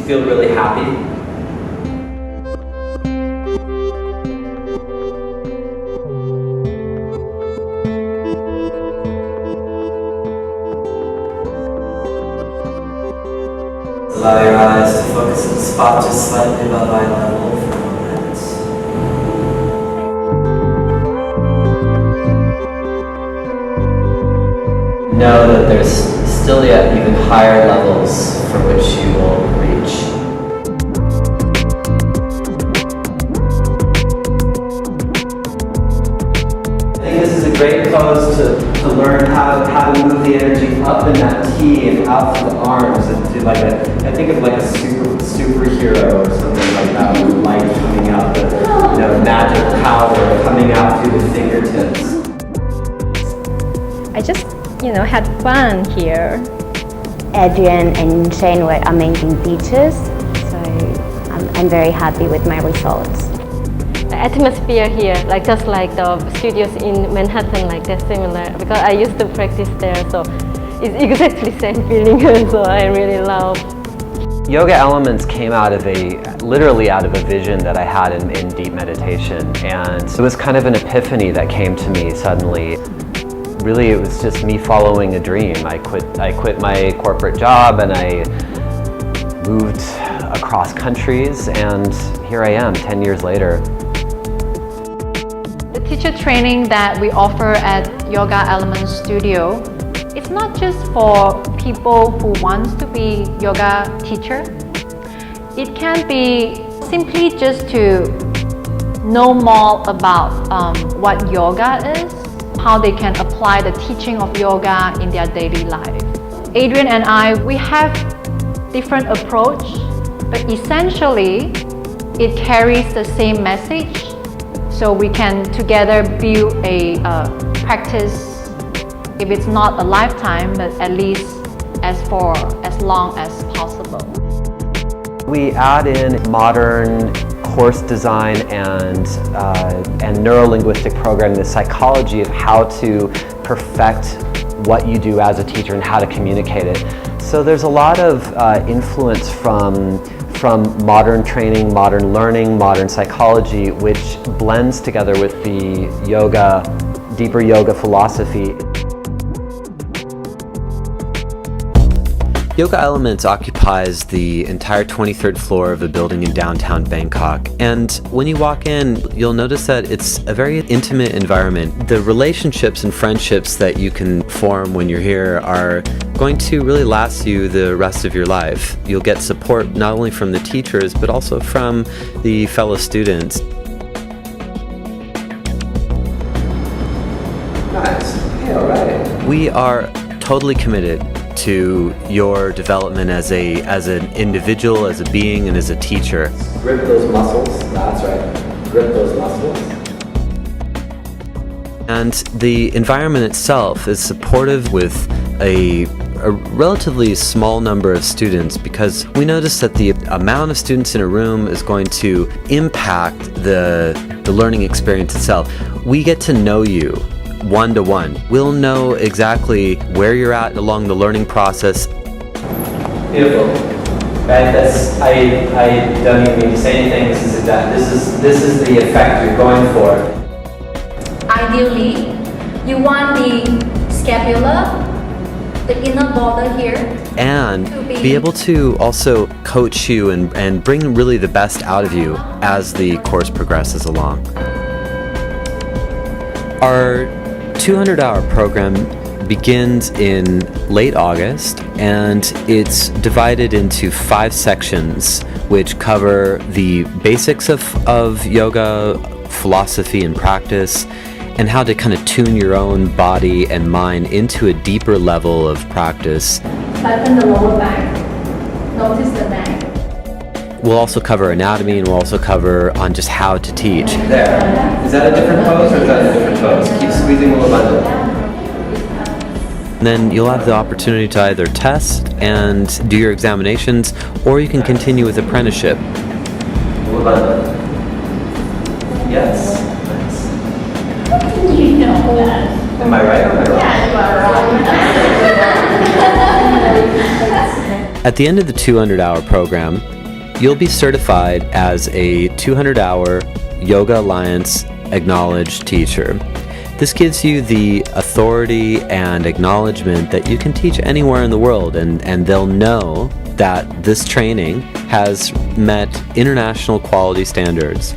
feel really happy. Allow your eyes to focus on the spot just slightly above eye level for a moment. Know that there's still yet even higher levels for which you will reach. I think this is a great pose to learn how to move the energy up in that T and out through the arms and do like I think of like a superhero or something like that with light coming out, the magic power coming out through the fingertips. I just had fun here. Adrian and Shane were amazing teachers, so I'm very happy with my results. The atmosphere here, just like the studios in Manhattan, they're similar because I used to practice there, so it's exactly the same feeling. So I really love. Yoga Elements came literally out of a vision that I had in deep meditation, and it was kind of an epiphany that came to me suddenly. Really, it was just me following a dream. I quit my corporate job and I moved across countries, and here I am 10 years later. The teacher training that we offer at Yoga Elements Studio, it's not just for people who want to be yoga teacher. It can be simply just to know more about what yoga is, how they can apply the teaching of yoga in their daily life. Adrian and I, we have different approach, but essentially it carries the same message, so we can together build a practice, if it's not a lifetime, but at least as long as possible. We add in modern course design and neuro-linguistic programming, the psychology of how to perfect what you do as a teacher and how to communicate it. So there's a lot of influence from modern training, modern learning, modern psychology, which blends together with the deeper yoga philosophy. Yoga Elements occupies the entire 23rd floor of a building in downtown Bangkok. And when you walk in, you'll notice that it's a very intimate environment. The relationships and friendships that you can form when you're here are going to really last you the rest of your life. You'll get support not only from the teachers, but also from the fellow students. Nice. Okay, all right. We are totally committed to your development as an individual, as a being, and as a teacher. Grip those muscles. That's right. Grip those muscles. And the environment itself is supportive with a relatively small number of students, because we notice that the amount of students in a room is going to impact the learning experience itself. We get to know you one-to-one. We'll know exactly where you're at along the learning process. Beautiful. Right? I don't even need to say anything. This is the effect you're going for. Ideally, you want the scapula, the inner border here, and be able to also coach you and bring really the best out of you as the course progresses along. Our 200-hour program begins in late August, and it's divided into 5 sections which cover the basics of yoga philosophy and practice, and how to kind of tune your own body and mind into a deeper level of practice. Flatten the lower back, notice the neck. We'll also cover anatomy, and we'll also cover on just how to teach. There. Is that a different pose or is that a different pose? Keep squeezing a little bundle. And then you'll have the opportunity to either test and do your examinations, or you can continue with apprenticeship. Little bundle. Yes. Nice. You know that. Am I right or am I wrong? Yeah, you are right. At the end of the 200-hour program, you'll be certified as a 200-hour Yoga Alliance acknowledged teacher. This gives you the authority and acknowledgement that you can teach anywhere in the world, and they'll know that this training has met international quality standards.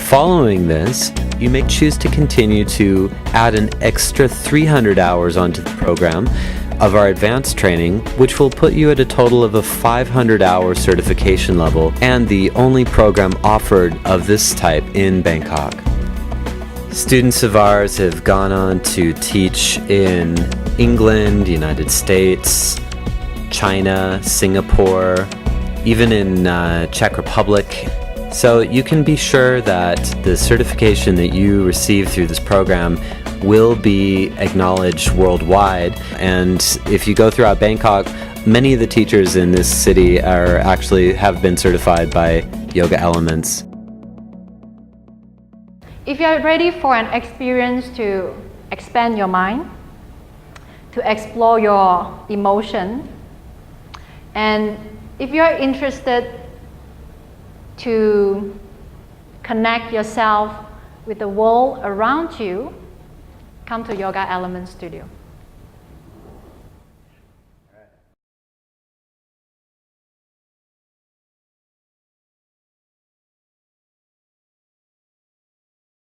Following this, you may choose to continue to add an extra 300 hours onto the program of our advanced training, which will put you at a total of a 500-hour certification level and the only program offered of this type in Bangkok. Students of ours have gone on to teach in England, United States, China, Singapore, even in Czech Republic. So you can be sure that the certification that you receive through this program will be acknowledged worldwide. And if you go throughout Bangkok, many of the teachers in this city have been certified by Yoga Elements. If you're ready for an experience to expand your mind, to explore your emotion, and if you're interested to connect yourself with the world around you, come to Yoga Elements Studio.